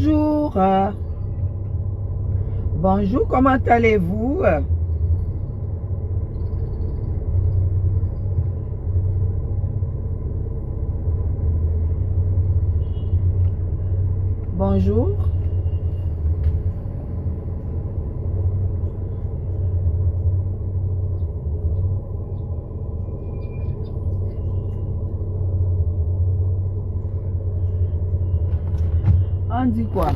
Bonjour. Bonjour, comment allez-vous? Bonjour. On dit quoi?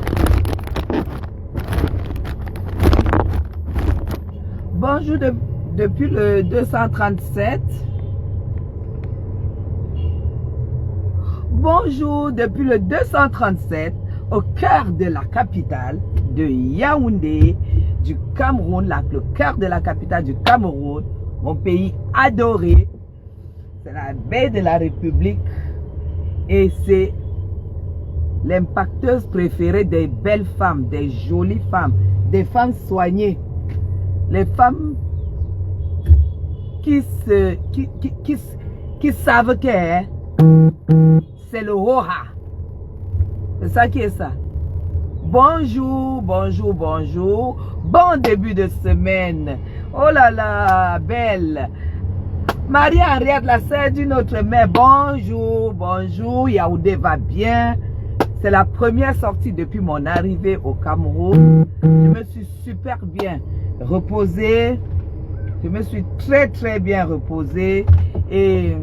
Bonjour depuis le 237. Bonjour depuis le 237 au cœur de la capitale de Yaoundé du Cameroun, le cœur de la capitale du Cameroun, mon pays adoré. C'est la baie de la République et c'est l'impacteuse préférée des belles femmes, des jolies femmes, des femmes soignées, les femmes qui savent que c'est le Roha. C'est ça qui est ça. Bonjour, bonjour, bonjour. Bon début de semaine. Oh là là, belle. Marie-Henriette, la sœur d'une autre mère. Bonjour, bonjour. Yaoundé va bien. C'est la première sortie depuis mon arrivée au Cameroun. Je me suis super bien reposée. Je me suis très bien reposée. Et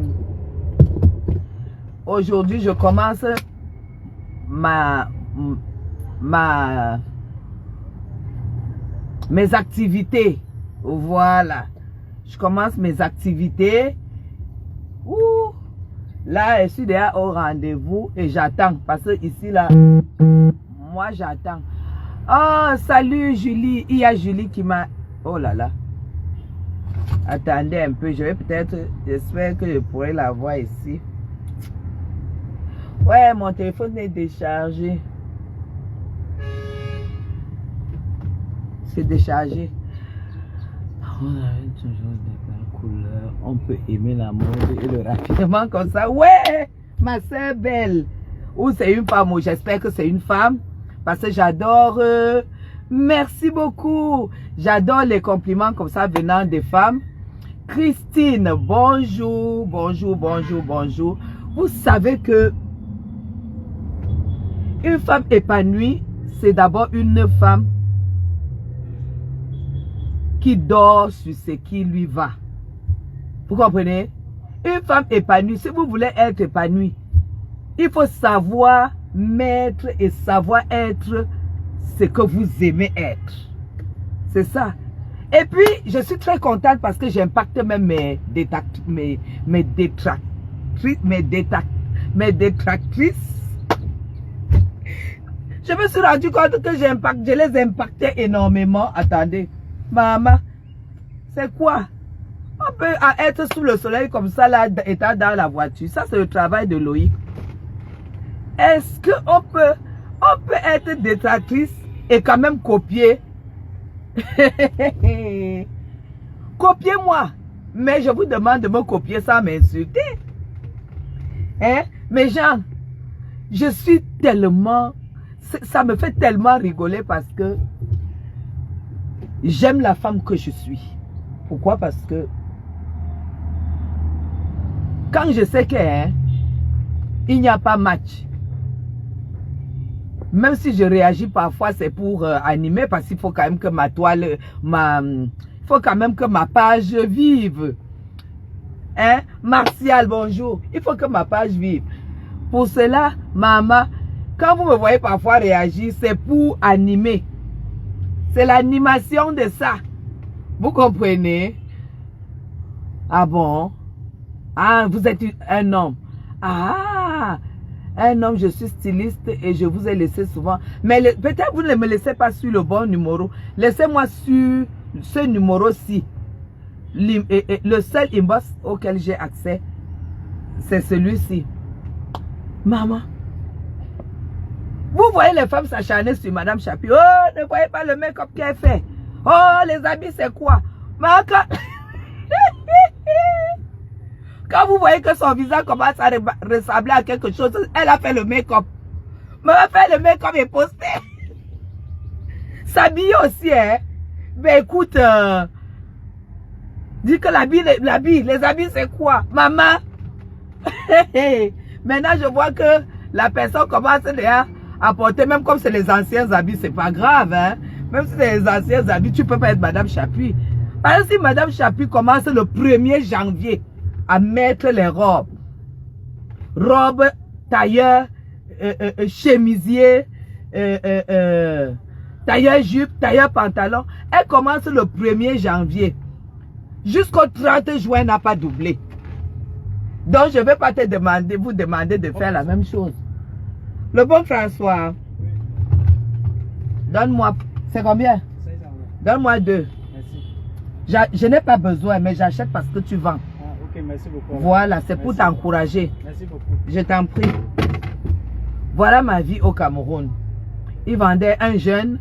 aujourd'hui, je commence mes activités. Voilà. Je commence mes activités. Ouh. Là, je suis déjà au rendez-vous et j'attends. Parce que ici, là, moi, j'attends. Oh, salut Julie. Il y a Julie qui m'a... Oh là là. Attendez un peu. Je vais peut-être... J'espère que je pourrai la voir ici. Ouais, mon téléphone est déchargé. C'est déchargé. On a toujours des belles couleurs. On peut aimer la mode et le raffinement comme ça. Ouais, ma soeur belle. Ou c'est une femme, ou j'espère que c'est une femme. Parce que j'adore. Merci beaucoup. J'adore les compliments comme ça venant des femmes. Christine, bonjour, bonjour, bonjour, bonjour. Vous savez que une femme épanouie, c'est d'abord une femme qui dort sur ce qui lui va. Vous comprenez? Une femme épanouie, si vous voulez être épanouie, il faut savoir mettre et savoir être ce que vous aimez être. C'est ça. Et puis, je suis très contente parce que j'impacte même mes détractrices. Je me suis rendu compte que je les impactais énormément. Attendez. Maman, c'est quoi? On peut être sous le soleil comme ça, là, étant dans la voiture. Ça, c'est le travail de Loïc. Est-ce qu'on peut être détractrice et quand même copier? Copiez-moi. Mais je vous demande de me copier sans m'insulter. Hein? Mais Jean, je suis tellement... Ça me fait tellement rigoler parce que j'aime la femme que je suis. Pourquoi? Parce que quand je sais qu'il n'y a pas match, même si je réagis parfois, c'est pour animer parce qu'il faut quand même que ma toile, il faut quand même que ma page vive. Hein? Martial, bonjour. Il faut que ma page vive. Pour cela, maman, quand vous me voyez parfois réagir, c'est pour animer. C'est l'animation de ça. Vous comprenez? Ah bon? Ah, vous êtes un homme. Ah, un homme, je suis styliste et je vous ai laissé souvent. Mais peut-être vous ne me laissez pas sur le bon numéro. Laissez-moi sur ce numéro-ci. Le seul inbox auquel j'ai accès, c'est celui-ci. Maman. Vous voyez les femmes s'acharner sur Madame Chapi. Oh, ne voyez pas le make-up qu'elle fait. Oh, les habits, c'est quoi? Mais quand vous voyez que son visage commence à ressembler à quelque chose, elle a fait le make-up. Me fait le mec comme il posté. S'habiller aussi, hein. Ben écoute, dis que les habits c'est quoi? Maman. Maintenant je vois que la personne commence déjà à porter, même comme c'est les anciens habits, c'est pas grave, hein. Même si c'est les anciens habits, tu peux pas être Madame Chapuis. Par exemple, si Madame Chapuis commence le 1er janvier à mettre les robes, tailleur, chemisier, tailleur jupe, tailleur pantalon, elle commence le 1er janvier. Jusqu'au 30 juin, elle n'a pas doublé. Donc, je ne vais pas vous demander de faire la même chose. Le bon François, donne-moi, c'est combien? Donne-moi 2. Merci. Je n'ai pas besoin, mais j'achète parce que tu vends. Ah, ok, merci beaucoup. Voilà, c'est pour t'encourager. Merci beaucoup. Je t'en prie. Voilà ma vie au Cameroun. Il vendait un jeune,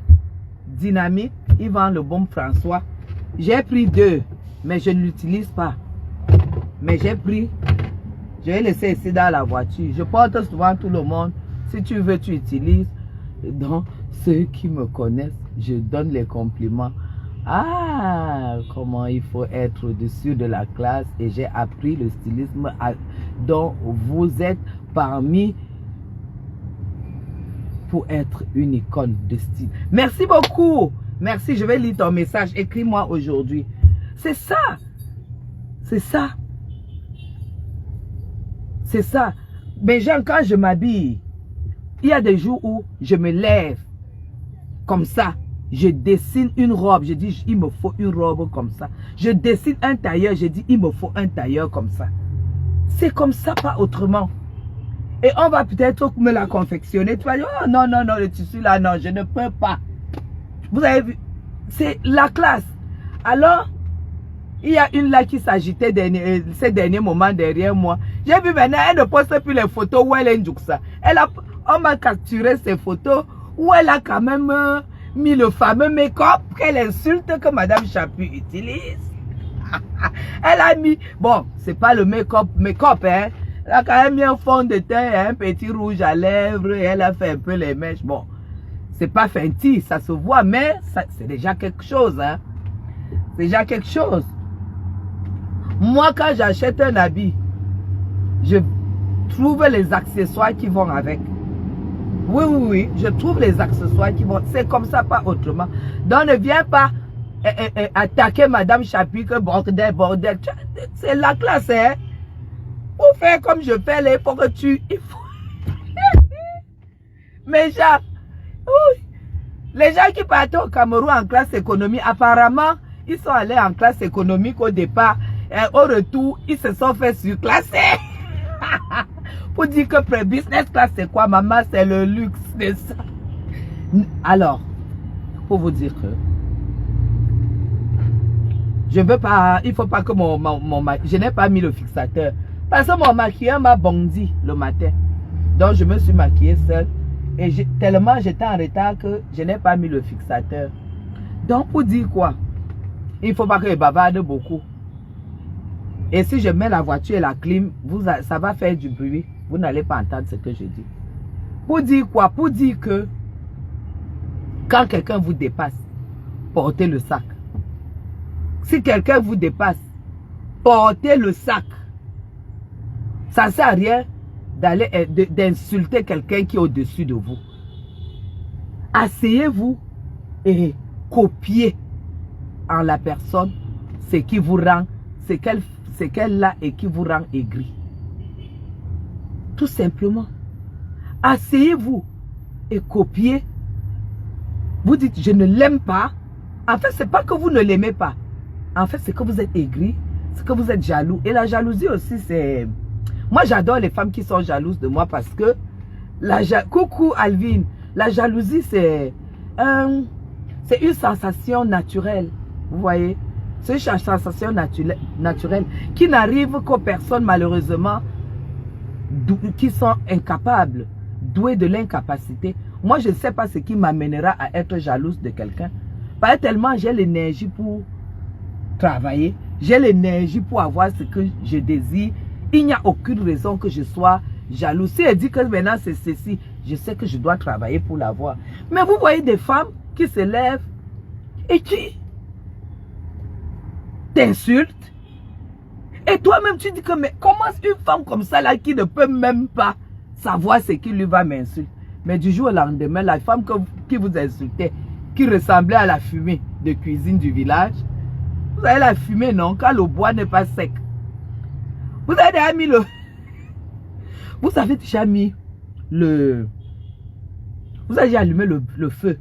dynamique, il vend le bon François. J'ai pris 2, mais je ne l'utilise pas. Mais j'ai pris, je vais laisser ici dans la voiture. Je porte souvent tout le monde. Si tu veux, tu utilises. Donc, ceux qui me connaissent, je donne les compliments. Ah, comment il faut être au-dessus de la classe. Et j'ai appris le stylisme dont vous êtes parmi pour être une icône de style. Merci beaucoup. Merci, je vais lire ton message. Écris-moi aujourd'hui. C'est ça. C'est ça. C'est ça. Mais genre, quand je m'habille, il y a des jours où je me lève comme ça. Je dessine une robe. Je dis, il me faut une robe comme ça. Je dessine un tailleur. Je dis, il me faut un tailleur comme ça. C'est comme ça, pas autrement. Et on va peut-être me la confectionner. Tu vas dire, oh non, non, non, le tissu là, non, je ne peux pas. Vous avez vu, c'est la classe. Alors, il y a une là qui s'agitait ces derniers moments derrière moi. J'ai vu maintenant, elle ne poste plus les photos où elle est ça. On m'a capturé ces photos où elle a quand même mis le fameux make-up qu'elle insulte que Madame Chapuis utilise. Elle a mis, bon, c'est pas le make-up, hein. Elle a quand même mis un fond de teint, un petit rouge à lèvres, et elle a fait un peu les mèches. Bon, c'est pas fancy, ça se voit, mais c'est déjà quelque chose, hein. C'est déjà quelque chose. Moi, quand j'achète un habit, je trouve les accessoires qui vont avec. Oui, oui, oui, je trouve les accessoires qui vont. C'est comme ça, pas autrement. Donc, ne viens pas attaquer Madame Chapuis que bordel, bordel. C'est la classe, hein. Pour faire comme je fais, là, il faut que tu... Mais genre, les gens qui partent au Cameroun en classe économie, apparemment, ils sont allés en classe économique au départ. Et au retour, ils se sont fait surclasser. Pour dire que business class, c'est quoi, maman? C'est le luxe de ça. Alors, pour vous dire que je veux pas, il faut pas que je n'ai pas mis le fixateur. Parce que mon maquilleur m'a bondi le matin. Donc, je me suis maquillée seule. Et tellement j'étais en retard que je n'ai pas mis le fixateur. Donc, pour dire quoi? Il ne faut pas que je bavarde beaucoup. Et si je mets la voiture et la clim, ça va faire du bruit. Vous n'allez pas entendre ce que je dis. Pour dire quoi? Pour dire que quand quelqu'un vous dépasse, portez le sac. Si quelqu'un vous dépasse, portez le sac. Ça ne sert à rien d'insulter quelqu'un qui est au-dessus de vous. Asseyez-vous et copiez en la personne ce qui vous rend, ce qu'elle a et qui vous rend aigri. Tout simplement. Asseyez-vous et copiez. Vous dites, je ne l'aime pas. En fait, ce n'est pas que vous ne l'aimez pas. En fait, c'est que vous êtes aigri, c'est que vous êtes jaloux. Et la jalousie aussi, c'est... Moi, j'adore les femmes qui sont jalouses de moi parce que... Coucou Alvin, la jalousie, c'est une sensation naturelle. Vous voyez? C'est une sensation naturelle qui n'arrive qu'aux personnes, malheureusement, qui sont incapables, douées de l'incapacité. Moi, je ne sais pas ce qui m'amènera à être jalouse de quelqu'un. Pas tellement j'ai l'énergie pour travailler, j'ai l'énergie pour avoir ce que je désire. Il n'y a aucune raison que je sois jalouse. Si elle dit que maintenant c'est ceci, je sais que je dois travailler pour l'avoir. Mais vous voyez des femmes qui se lèvent et qui t'insultent. Et toi-même, tu dis que, mais comment une femme comme ça, là, qui ne peut même pas savoir ce qui lui va m'insulter. Mais du jour au lendemain, la femme qui vous insultait, qui ressemblait à la fumée de cuisine du village, vous avez la fumée, non? Quand le bois n'est pas sec. Vous avez déjà mis vous avez déjà mis vous avez déjà allumé le feu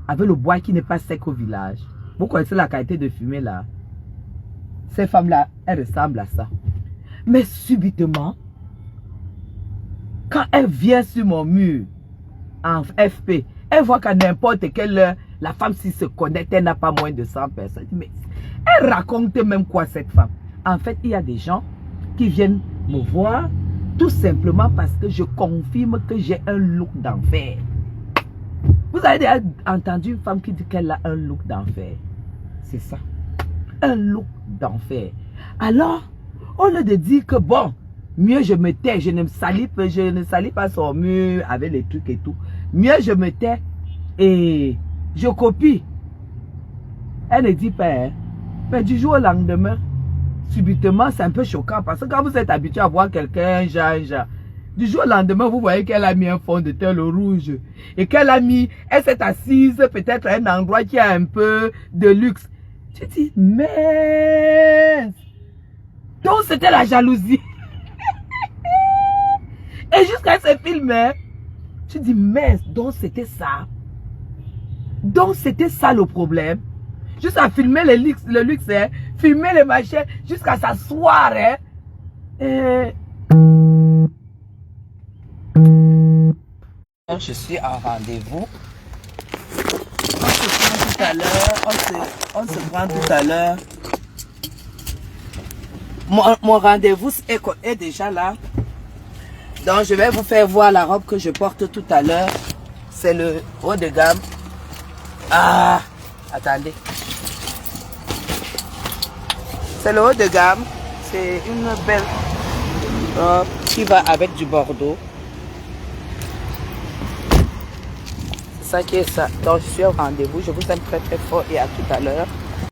avec le bois qui n'est pas sec au village. Vous connaissez la qualité de fumée là. Ces femmes-là, elles ressemblent à ça. Mais subitement, quand elle vient sur mon mur en FP, elle voit qu'à n'importe quelle heure, la femme s'y se connecte, elle n'a pas moins de 100 personnes. Mais elle raconte même quoi cette femme? En fait, il y a des gens qui viennent me voir tout simplement parce que je confirme que j'ai un look d'enfer. Vous avez déjà entendu une femme qui dit qu'elle a un look d'enfer? C'est ça. Un look d'enfer. Alors, au lieu de dire que bon, mieux je me tais, je ne salis pas son mur avec les trucs et tout. Mieux je me tais et je copie. Elle ne dit pas, hein. Mais du jour au lendemain, subitement, c'est un peu choquant parce que quand vous êtes habitué à voir quelqu'un, genre, du jour au lendemain, vous voyez qu'elle a mis un fond de teint rouge et elle s'est assise peut-être à un endroit qui a un peu de luxe. Tu dis, mais donc c'était la jalousie. Et jusqu'à ce film, tu dis, mais donc c'était ça. Donc c'était ça le problème. Juste à filmer le luxe, hein, filmer les machins, jusqu'à s'asseoir. Hein, je suis en rendez-vous. On se prend tout à l'heure. Mon rendez-vous est déjà là. Donc je vais vous faire voir la robe que je porte tout à l'heure. C'est le haut de gamme. Ah, attendez. C'est le haut de gamme. C'est une belle robe qui va avec du bordeaux. C'est ça qui est ça. Donc je suis au rendez-vous. Je vous aime très très fort et à tout à l'heure.